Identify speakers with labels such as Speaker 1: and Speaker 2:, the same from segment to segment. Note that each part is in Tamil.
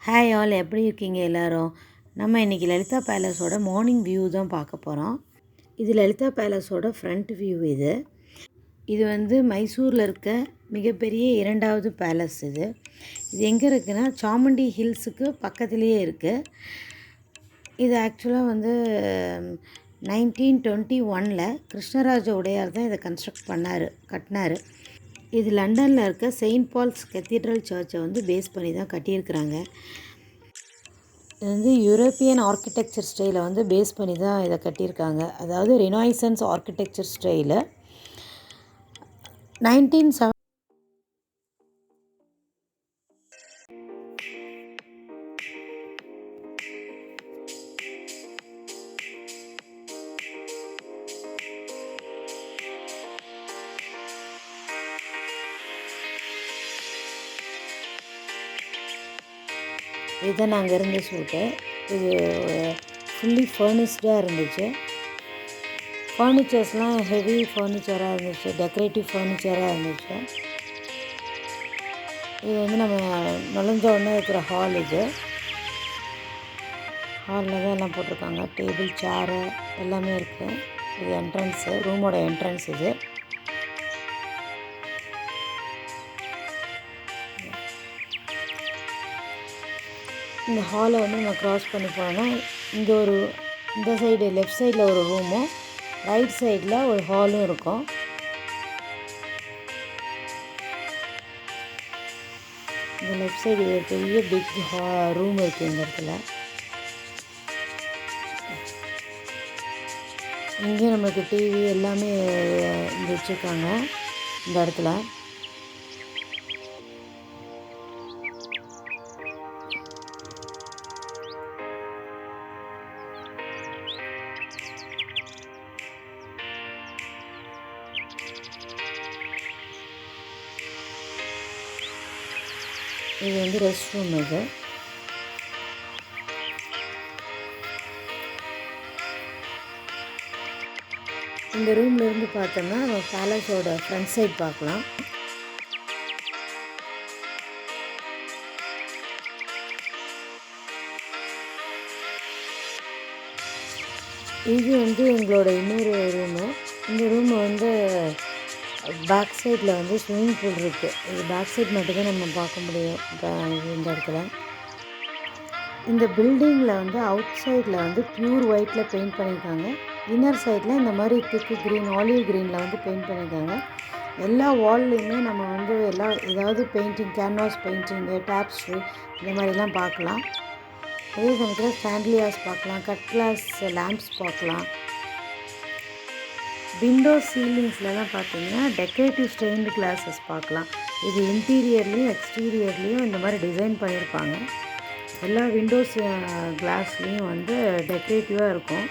Speaker 1: ஹாய் ஆல், எப்படி இருக்கீங்க எல்லோரும்? நம்ம இன்றைக்கி லலிதா பேலஸோட மார்னிங் வியூ தான் பார்க்க போகிறோம். இது லலிதா பேலஸோட ஃப்ரண்ட் வியூ. இது வந்து மைசூரில் இருக்க மிகப்பெரிய இரண்டாவது பேலஸ். இது எங்கே இருக்குன்னா சாமுண்டி ஹில்ஸுக்கு பக்கத்துலேயே இருக்குது. இது ஆக்சுவலாக வந்து 1921 கிருஷ்ணராஜ உடையார் தான் இதை கட்டினார். இது லண்டனில் இருக்க செயின்ட் பால்ஸ் கத்தீட்ரல் சர்ச்சை வந்து பேஸ் பண்ணி தான் கட்டியிருக்கிறாங்க. இது வந்து யூரோப்பியன் ஆர்கிடெக்சர் ஸ்டைலை வந்து பேஸ் பண்ணி தான் இதை கட்டியிருக்காங்க. அதாவது ரினாய்சன்ஸ் ஆர்கிடெக்சர் ஸ்டைலு. 1970 இதுதான் நாங்கள் இருந்த ஷூட்டு. இது ஃபுல்லி ஃபர்னிஷ்டாக இருந்துச்சு. ஃபர்னிச்சர்ஸ்லாம் ஹெவி ஃபர்னிச்சராக இருந்துச்சு, டெக்கரேட்டிவ் ஃபர்னிச்சராக இருந்துச்சு. இது வந்து நம்ம நுழைஞ்ச உடனே இருக்கிற ஹால். இது ஹாலில் தான் எல்லாம் போட்டிருக்காங்க, டேபிள் சேரு எல்லாமே இருக்குது. இது என்ட்ரன்ஸு, ரூமோட என்ட்ரன்ஸ். இது இந்த ஹாலை வந்து நம்ம க்ராஸ் பண்ணி போனோம்னா இந்த சைடு லெஃப்ட் சைடில் ஒரு ரூமும் ரைட் சைடில் ஒரு ஹாலும் இருக்கும். இந்த லெஃப்ட் சைடு பெரிய பிக் ரூம் இருக்குது. இந்த இடத்துல இங்கேயும் நம்மளுக்கு டிவி எல்லாமே வச்சுருக்காங்க இந்த இடத்துல. இது வந்து ரெஸ்ட் ரூம். இது இந்த ரூம்லேருந்து பார்த்தோம்னா நம்ம பேலஸோட ஃப்ரண்ட் சைட் பார்க்கலாம். இது வந்து எங்களோட இன்னொரு ரூமு. இந்த ரூமு வந்து பேக் சைடில் வந்து ஸ்விம்மிங் பூல் இருக்குது. இது பேக் சைட் மட்டும்தான் நம்ம பார்க்க முடியும் இந்த இடத்துல. இந்த பில்டிங்கில் வந்து அவுட் சைடில் வந்து ப்யூர் ஒயிட்டில் பெயிண்ட் பண்ணியிருக்காங்க. இன்னர் சைடில் இந்த மாதிரி திக்கு க்ரீன், ஆலிவ் க்ரீனில் வந்து பெயிண்ட் பண்ணியிருக்காங்க. எல்லா வால்லையுமே நம்ம வந்து ஏதாவது பெயிண்டிங், கேன்வாஸ் பெயிண்டிங்கு, டாப்ஸ்ட்ரி இந்த மாதிரிலாம் பார்க்கலாம். அதே சமயத்தில் சாண்ட்லியாஸ் பார்க்கலாம், கட் கிளாஸ் லேம்ப்ஸ் பார்க்கலாம். விண்டோ சீலிங்ஸ்லாம் பார்த்தீங்கன்னா டெக்கரேட்டிவ் ஸ்டெயின்டு கிளாஸஸ் பார்க்கலாம். இது இன்டீரியர்லேயும் எக்ஸ்டீரியர்லேயும் இந்த மாதிரி டிசைன் பண்ணியிருப்பாங்க. எல்லா விண்டோஸ் கிளாஸ்லேயும் வந்து டெக்கரேட்டிவாக இருக்கும்.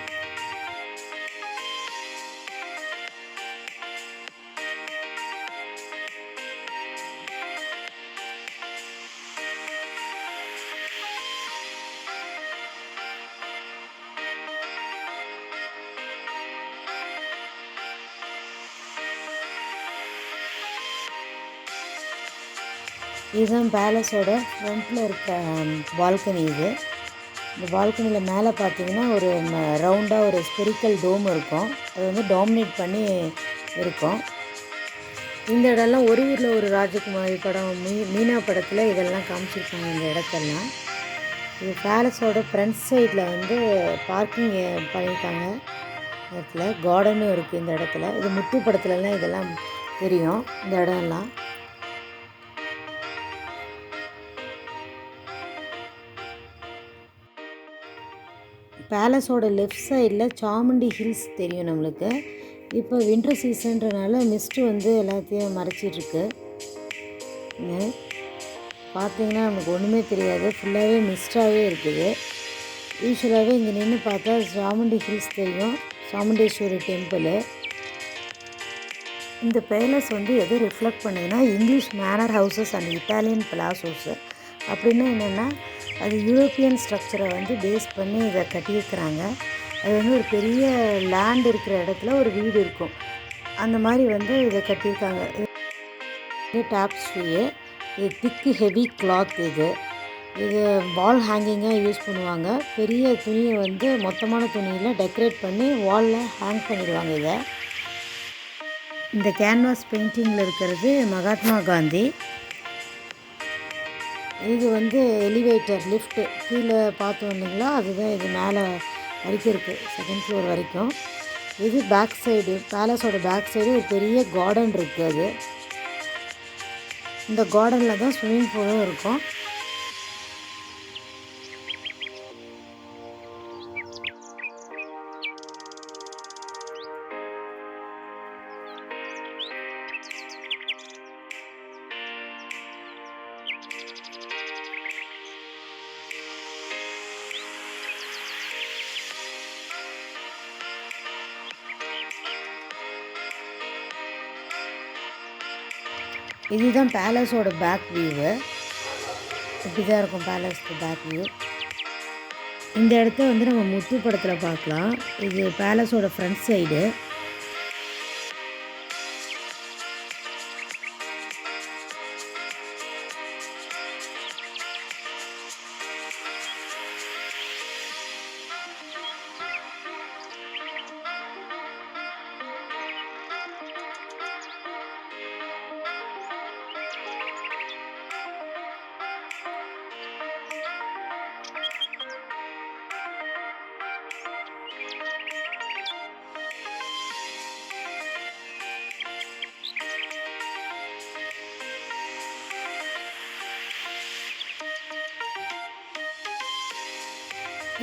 Speaker 1: இதுதான் பேலஸோட ஃப்ரண்ட்டில் இருக்க பால்கனி. இந்த பால்கனியில் மேலே பார்த்தீங்கன்னா ஒரு ரவுண்டாக ஒரு ஸ்பெரிக்கல் டோம் இருக்கும். அது வந்து டாமினேட் பண்ணி இருக்கும். இந்த இடம்லாம் ஒரு ஊரில் ஒரு ராஜகுமாரி படம், மீனா படத்தில் இதெல்லாம் காமிச்சிருக்காங்க இந்த இடத்தெல்லாம். இது பேலஸோட ஃப்ரண்ட் சைடில் வந்து பார்க்கிங் பண்ணியிருக்காங்க. இடத்துல கார்டனும் இருக்குது இந்த இடத்துல. இது முத்து படத்துலலாம் இதெல்லாம் தெரியும் இந்த இடம்லாம். பேலஸோட லெஃப்ட் சைடில் சாமுண்டி ஹில்ஸ் தெரியும் நம்மளுக்கு. இப்போ வின்டர் சீசன்றனால மிஸ்ட்டு வந்து எல்லாத்தையும் மறைச்சிட்ருக்கு. பார்த்திங்கன்னா நமக்கு ஒன்றுமே தெரியாது, ஃபுல்லாகவே மிஸ்டாகவே இருக்குது. யூஸ்வலாகவே இங்கே நின்று பார்த்தா சாமுண்டி ஹில்ஸ் தெரியும், சாமுண்டேஸ்வரி டெம்பிள். இந்த பேலஸ் வந்து எதை ரிஃப்ளெக்ட் பண்ணுதுன்னா English manor houses and Italian palazzos. அப்படின்னா என்னென்னா அது யூரோப்பியன் ஸ்ட்ரக்சரை வந்து பேஸ் பண்ணி இதை கட்டியிருக்கிறாங்க. அது வந்து ஒரு பெரிய லேண்ட் இருக்கிற இடத்துல ஒரு வீடு இருக்கும், அந்த மாதிரி வந்து இதை கட்டியிருக்காங்க. இது டாப்ஸ்ட்ரீ, இது திக்கு ஹெவி கிளாத். இது இது வால் ஹேங்கிங்காக யூஸ் பண்ணுவாங்க. பெரிய துணியை வந்து மொத்தமான துணியில் டெக்கரேட் பண்ணி வாலில் ஹேங் பண்ணிடுவாங்க இதை. இந்த கேன்வாஸ் பெயிண்டிங்கில் இருக்கிறது மகாத்மா காந்தி. இது வந்து எலிவேட்டர் லிஃப்ட்டு கீழே பார்த்தோம் இல்லைங்களா, அதுதான் இது மேலே வரைக்கும் இருக்குது, 2nd ஃப்ளோர் வரைக்கும். இது பேக் சைடு, பேலஸோட பேக் சைடு ஒரு பெரிய கார்டன் இருக்குது. அது இந்த கார்டனில் தான் ஸ்விம்மிங் பூலும் இருக்கும். இதுதான் பேலஸோட பேக் வியூவு. இப்படி தான் இருக்கும் பேலஸோட பேக் வியூ. இந்த இடத்த வந்து நம்ம முத்து படத்தில் பார்க்கலாம். இது பேலஸோட ஃப்ரண்ட் சைடு.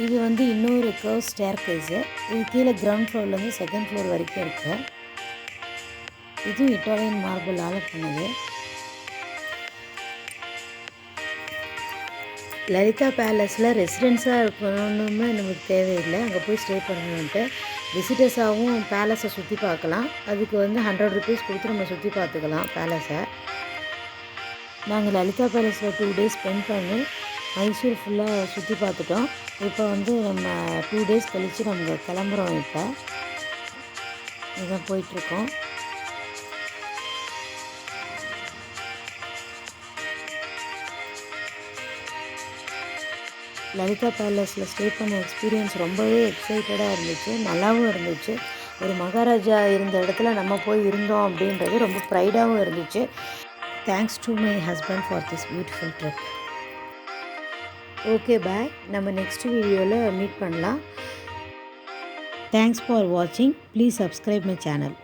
Speaker 1: இது வந்து இன்னொரு கர்வ் ஸ்டேர்கேஸு. இது கீழே கிரவுண்ட் ஃப்ளோர்லேருந்து 2nd ஃப்ளோர் வரைக்கும் இருக்குது. இதுவும் இட்டாலியன் மார்பிளால் பண்ணது. லலிதா பேலஸில் ரெசிடென்ஸாக இருக்கணும்னு நமக்கு தேவையில்லை, அங்கே போய் ஸ்டே பண்ணணுன்ட்டு. விசிட்டர்ஸாகவும் பேலஸை சுற்றி பார்க்கலாம். அதுக்கு வந்து 100 ருபீஸ் கொடுத்து நம்ம சுற்றி பார்த்துக்கலாம் பேலஸை. நாங்கள் லலிதா பேலஸில் 2 டேஸ் ஸ்பெண்ட் பண்ணி மைசூர் ஃபுல்லாக சுற்றி பார்த்துட்டோம். இப்போ வந்து நம்ம 2 டேஸ் கழித்து நம்ம கிளம்புறோம். இப்போ இதான் போயிட்டுருக்கோம். லலிதா பேலஸில் ஸ்டே பண்ண எக்ஸ்பீரியன்ஸ் ரொம்பவே எக்ஸைட்டடாக இருந்துச்சு, நல்லாவும் இருந்துச்சு. ஒரு மகாராஜா இருந்த இடத்துல நம்ம போய் இருந்தோம் அப்படின்றது ரொம்ப ப்ரைடாகவும் இருந்துச்சு. Thanks to my husband for this beautiful trip. Okay bye, நம்ம நெக்ஸ்ட் வீடியோவில் மீட் பண்ணலாம். தேங்க்ஸ் ஃபார் வாட்சிங். Please subscribe my channel.